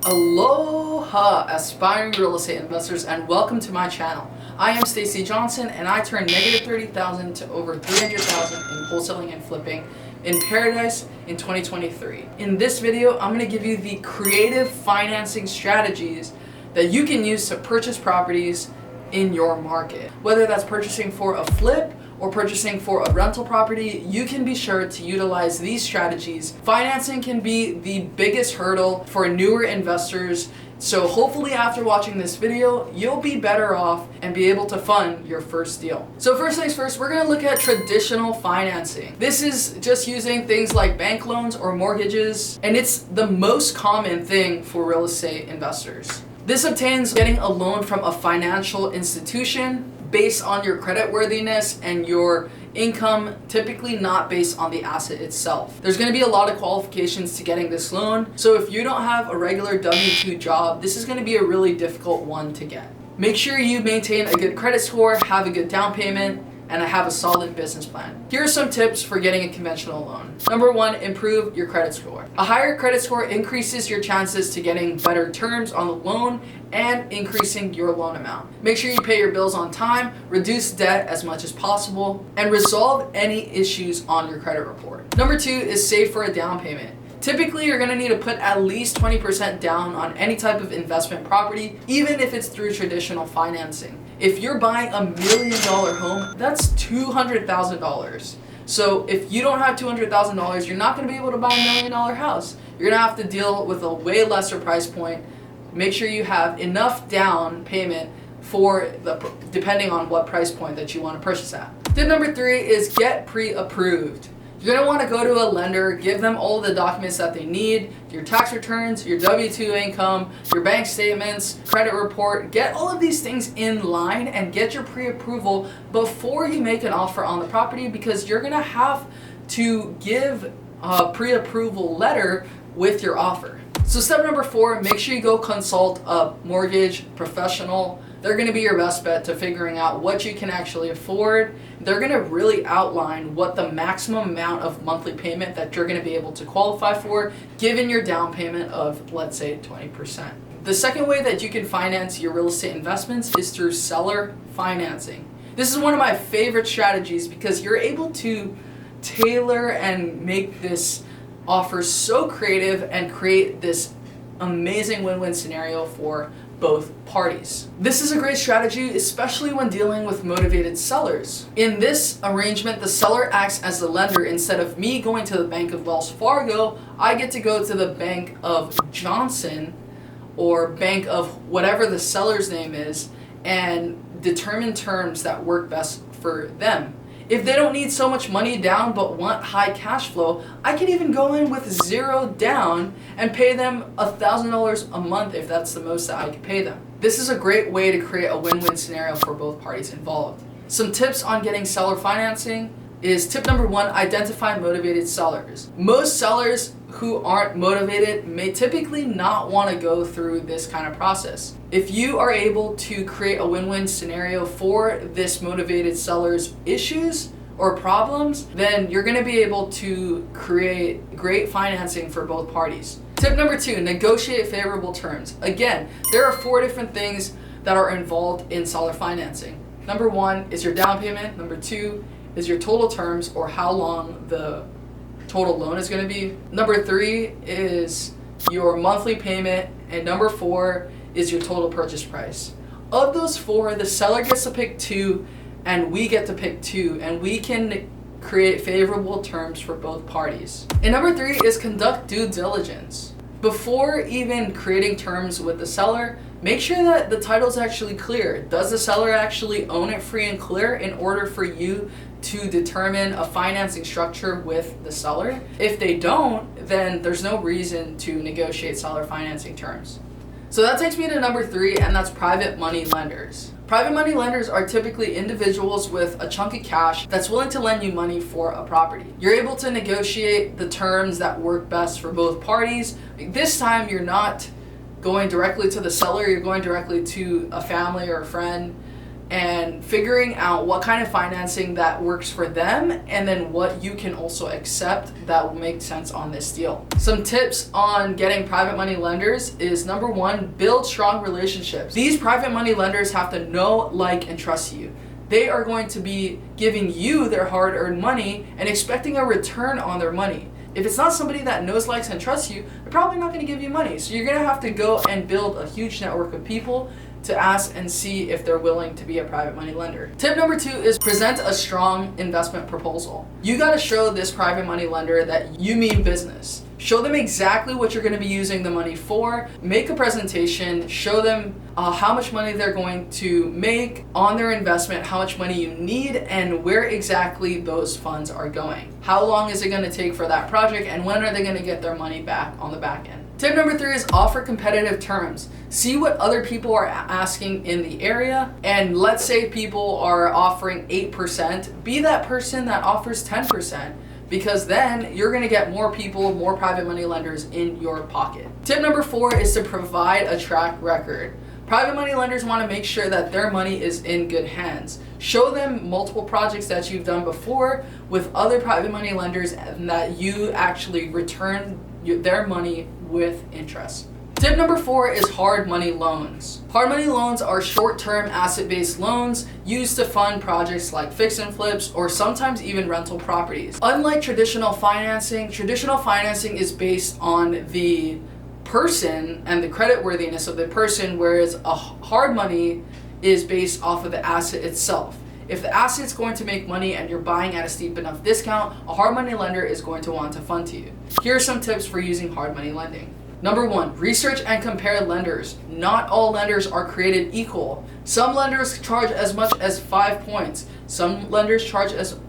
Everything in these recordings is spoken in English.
Aloha, aspiring real estate investors, and welcome to my channel. I am Stacy Johnson, and I turned negative 30,000 to over 300,000 in wholesaling and flipping in paradise in 2023. In this video, I'm going to give you the creative financing strategies that you can use to purchase properties in your market. Whether that's purchasing for a flip or purchasing for a rental property, you can be sure to utilize these strategies. Financing can be the biggest hurdle for newer investors, so hopefully after watching this video, you'll be better off and be able to fund your first deal. So first things first, we're gonna look at traditional financing. This is just using things like bank loans or mortgages, and it's the most common thing for real estate investors. This obtains getting a loan from a financial institution based on your credit worthiness and your income, typically not based on the asset itself. There's going to be a lot of qualifications to getting this loan, so if you don't have a regular W-2 job, this is going to be a really difficult one to get. Make sure you maintain a good credit score, have a good down payment, and have a solid business plan. Here are some tips for getting a conventional loan. Number one, improve your credit score. A higher credit score increases your chances to getting better terms on the loan and increasing your loan amount. Make sure you pay your bills on time, reduce debt as much as possible, and resolve any issues on your credit report. Number two is save for a down payment. Typically, you're going to need to put at least 20% down on any type of investment property, even if it's through traditional financing. If you're buying $1 million home, that's $200,000. So if you don't have $200,000, you're not going to be able to buy $1 million house. You're going to have to deal with a way lesser price point. Make sure you have enough down payment for depending on what price point that you want to purchase at. Tip number three is get pre-approved. You're going to want to go to a lender, give them all the documents that they need, your tax returns, your W-2 income, your bank statements, credit report. Get all of these things in line and get your pre-approval before you make an offer on the property, because you're going to have to give a pre-approval letter with your offer. So step number four, make sure you go consult a mortgage professional. They're going to be your best bet to figuring out what you can actually afford. They're going to really outline what the maximum amount of monthly payment that you're going to be able to qualify for, given your down payment of, let's say, 20%. The second way that you can finance your real estate investments is through seller financing. This is one of my favorite strategies because you're able to tailor and make this offer so creative and create this amazing win-win scenario for both parties. This is a great strategy, especially when dealing with motivated sellers. In this arrangement, the seller acts as the lender. Instead of me going to the bank of Wells Fargo, I get to go to the bank of Johnson or bank of whatever the seller's name is and determine terms that work best for them. If they don't need so much money down but want high cash flow, I can even go in with zero down and pay them $1,000 a month if that's the most that I can pay them. This is a great way to create a win-win scenario for both parties involved. Some tips on getting seller financing is tip number one, identify motivated sellers. Most sellers who aren't motivated may typically not want to go through this kind of process. If you are able to create a win-win scenario for this motivated seller's issues or problems, then you're going to be able to create great financing for both parties. Tip number two, negotiate favorable terms. Again, there are 4 different things that are involved in seller financing. Number one is your down payment. Number two is your total terms, or how long the total loan is going to be. Number three is your monthly payment, and number four is your total purchase price. Of those 4, the seller gets to pick 2 and we get to pick 2, and we can create favorable terms for both parties. And number 3 is conduct due diligence. Before even creating terms with the seller, make sure that the title is actually clear. Does the seller actually own it free and clear in order for you to determine a financing structure with the seller? If they don't, then there's no reason to negotiate seller financing terms. So that takes me to number 3, and that's private money lenders. Private money lenders are typically individuals with a chunk of cash that's willing to lend you money for a property. You're able to negotiate the terms that work best for both parties. This time you're not going directly to the seller, you're going directly to a family or a friend and figuring out what kind of financing that works for them, and then what you can also accept that will make sense on this deal. Some tips on getting private money lenders is number one, build strong relationships. These private money lenders have to know, like, and trust you. They are going to be giving you their hard-earned money and expecting a return on their money. If it's not somebody that knows, likes, and trusts you, they're probably not going to give you money. So you're going to have to go and build a huge network of people to ask and see if they're willing to be a private money lender. Tip number two is present a strong investment proposal. You got to show this private money lender that you mean business. Show them exactly what you're going to be using the money for. Make a presentation. Show them how much money they're going to make on their investment, how much money you need, and where exactly those funds are going. How long is it going to take for that project, and when are they going to get their money back on the back end? Tip number three is offer competitive terms. See what other people are asking in the area, and let's say people are offering 8%. Be that person that offers 10%. Because then you're going to get more people, more private money lenders in your pocket. Tip number four is to provide a track record. Private money lenders want to make sure that their money is in good hands. Show them multiple projects that you've done before with other private money lenders and that you actually return their money with interest. Tip number four is hard money loans. Hard money loans are short-term asset-based loans used to fund projects like fix and flips or sometimes even rental properties. Unlike traditional financing is based on the person and the creditworthiness of the person, whereas a hard money is based off of the asset itself. If the asset's going to make money and you're buying at a steep enough discount, a hard money lender is going to want to fund to you. Here are some tips for using hard money lending. Number one, research and compare lenders. Not all lenders are created equal. Some lenders charge as much as 5 points. Some lenders charge as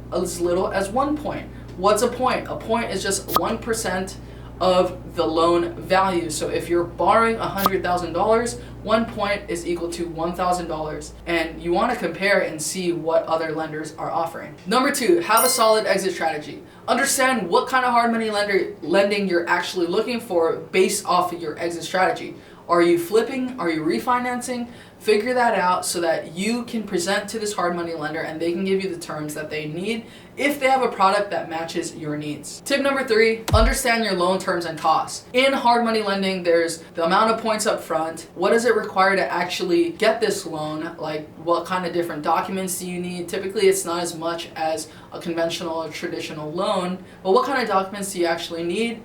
little as 1 point. What's a point? A point is just 1% of the loan value. So if you're borrowing $100,000, 1 point is equal to $1,000, and you want to compare and see what other lenders are offering. Number two, have a solid exit strategy. Understand what kind of hard money lending you're actually looking for based off of your exit strategy. Are you flipping? Are you refinancing? Figure that out so that you can present to this hard money lender and they can give you the terms that they need if they have a product that matches your needs. Tip number three, understand your loan terms and costs. In hard money lending, there's the amount of points up front. What does it require to actually get this loan? Like, what kind of different documents do you need? Typically, it's not as much as a conventional or traditional loan, but what kind of documents do you actually need?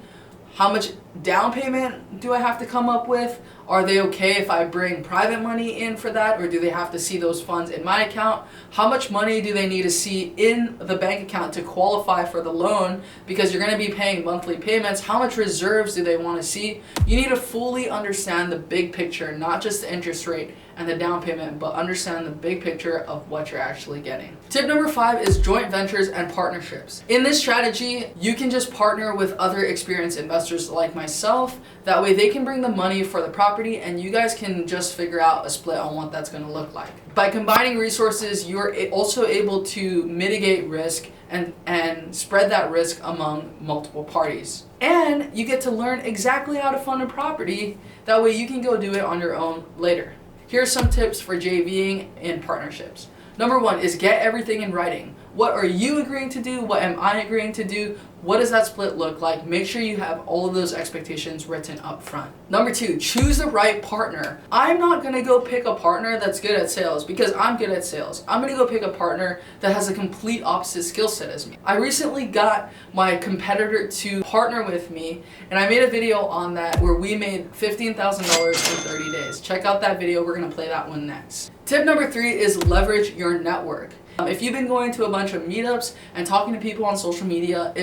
How much down payment do I have to come up with? Are they okay if I bring private money in for that, or do they have to see those funds in my account? How much money do they need to see in the bank account to qualify for the loan? Because you're going to be paying monthly payments. How much reserves do they want to see? You need to fully understand the big picture, not just the interest rate and the down payment, but understand the big picture of what you're actually getting. Tip number five is joint ventures and partnerships. In this strategy, you can just partner with other experienced investors like myself. That way they can bring the money for the property and you guys can just figure out a split on what that's going to look like. By combining resources, you're also able to mitigate risk and spread that risk among multiple parties. And you get to learn exactly how to fund a property. That way you can go do it on your own later. Here are some tips for JVing in partnerships. Number one is get everything in writing. What are you agreeing to do? What am I agreeing to do? What does that split look like? Make sure you have all of those expectations written up front. Number two, choose the right partner. I'm not gonna go pick a partner that's good at sales because I'm good at sales. I'm gonna go pick a partner that has a complete opposite skill set as me. I recently got my competitor to partner with me, and I made a video on that where we made $15,000 in 30 days. Check out that video, we're gonna play that one next. Tip number three is leverage your network. If you've been going to a bunch of meetups and talking to people on social media,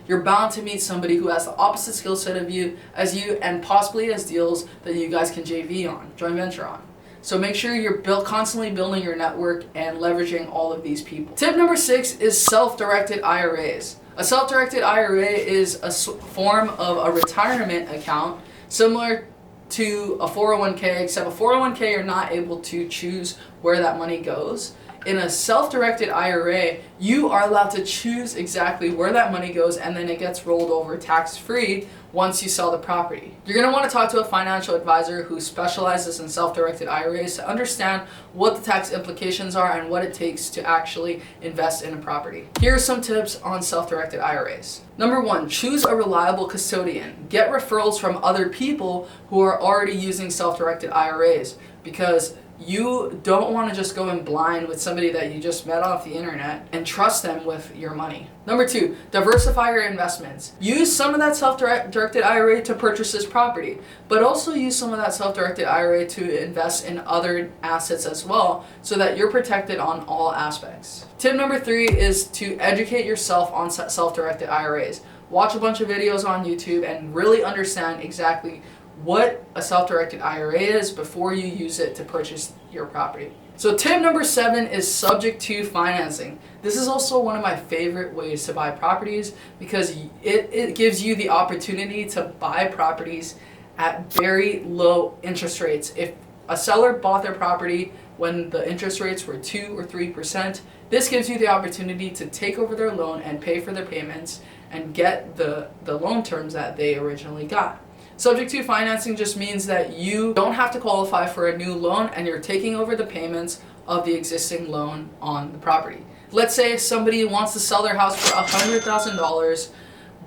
you're bound to meet somebody who has the opposite skill set of you as you and possibly has deals that you guys can JV on, joint venture on. So make sure you're constantly building your network and leveraging all of these people. Tip number six is self-directed IRAs. A self-directed IRA is a form of a retirement account similar to a 401k, except a 401k you're not able to choose where that money goes. In a self-directed IRA, you are allowed to choose exactly where that money goes, and then it gets rolled over tax-free once you sell the property. You're going to want to talk to a financial advisor who specializes in self-directed IRAs to understand what the tax implications are and what it takes to actually invest in a property. Here are some tips on self-directed IRAs. Number 1, choose a reliable custodian. Get referrals from other people who are already using self-directed IRAs, because you don't want to just go in blind with somebody that you just met off the internet and trust them with your money. Number 2, diversify your investments. Use some of that self-directed IRA to purchase this property, but also use some of that self-directed IRA to invest in other assets as well, so that you're protected on all aspects. Tip number 3 is to educate yourself on self-directed IRAs. Watch a bunch of videos on YouTube and really understand exactly what a self-directed IRA is before you use it to purchase your property. So tip number 7 is subject to financing. This is also one of my favorite ways to buy properties, because it gives you the opportunity to buy properties at very low interest rates. If a seller bought their property when the interest rates were 2 or 3%, this gives you the opportunity to take over their loan and pay for their payments and get the loan terms that they originally got. Subject to financing just means that you don't have to qualify for a new loan and you're taking over the payments of the existing loan on the property. Let's say somebody wants to sell their house for $100,000,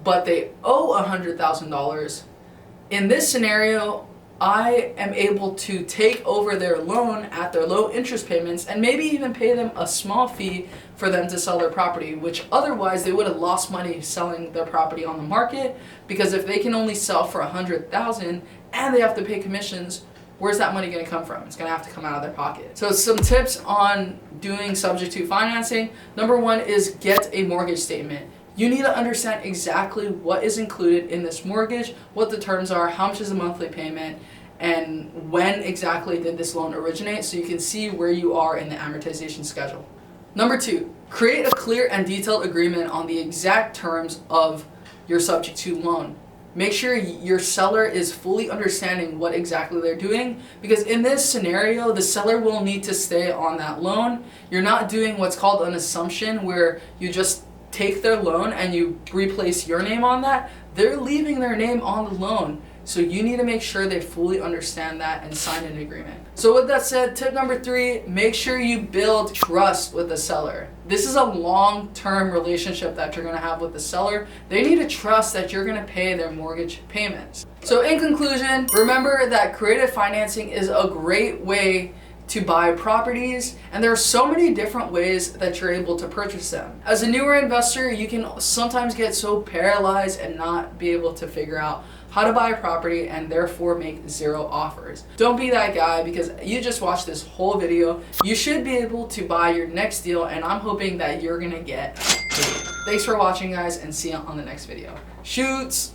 but they owe $100,000. In this scenario, I am able to take over their loan at their low interest payments and maybe even pay them a small fee for them to sell their property, which otherwise they would have lost money selling their property on the market, because if they can only sell for $100,000 and they have to pay commissions, where's that money going to come from? It's going to have to come out of their pocket. So some tips on doing subject to financing. Number 1 is get a mortgage statement. You need to understand exactly what is included in this mortgage, what the terms are, how much is the monthly payment, and when exactly did this loan originate, so you can see where you are in the amortization schedule. Number 2, create a clear and detailed agreement on the exact terms of your subject to loan. Make sure your seller is fully understanding what exactly they're doing, because in this scenario, the seller will need to stay on that loan. You're not doing what's called an assumption, where you just take their loan and you replace your name on that. They're leaving their name on the loan. So you need to make sure they fully understand that and sign an agreement. So with that said, tip number 3, make sure you build trust with the seller. This is a long-term relationship that you're gonna have with the seller. They need to trust that you're gonna pay their mortgage payments. So in conclusion, remember that creative financing is a great way to buy properties, and there are so many different ways that you're able to purchase them. As a newer investor, you can sometimes get so paralyzed and not be able to figure out how to buy a property and therefore make 0 offers. Don't be that guy, because you just watched this whole video. You should be able to buy your next deal, and I'm hoping that you're gonna get paid. Thanks for watching, guys, and see you on the next video. Shoots!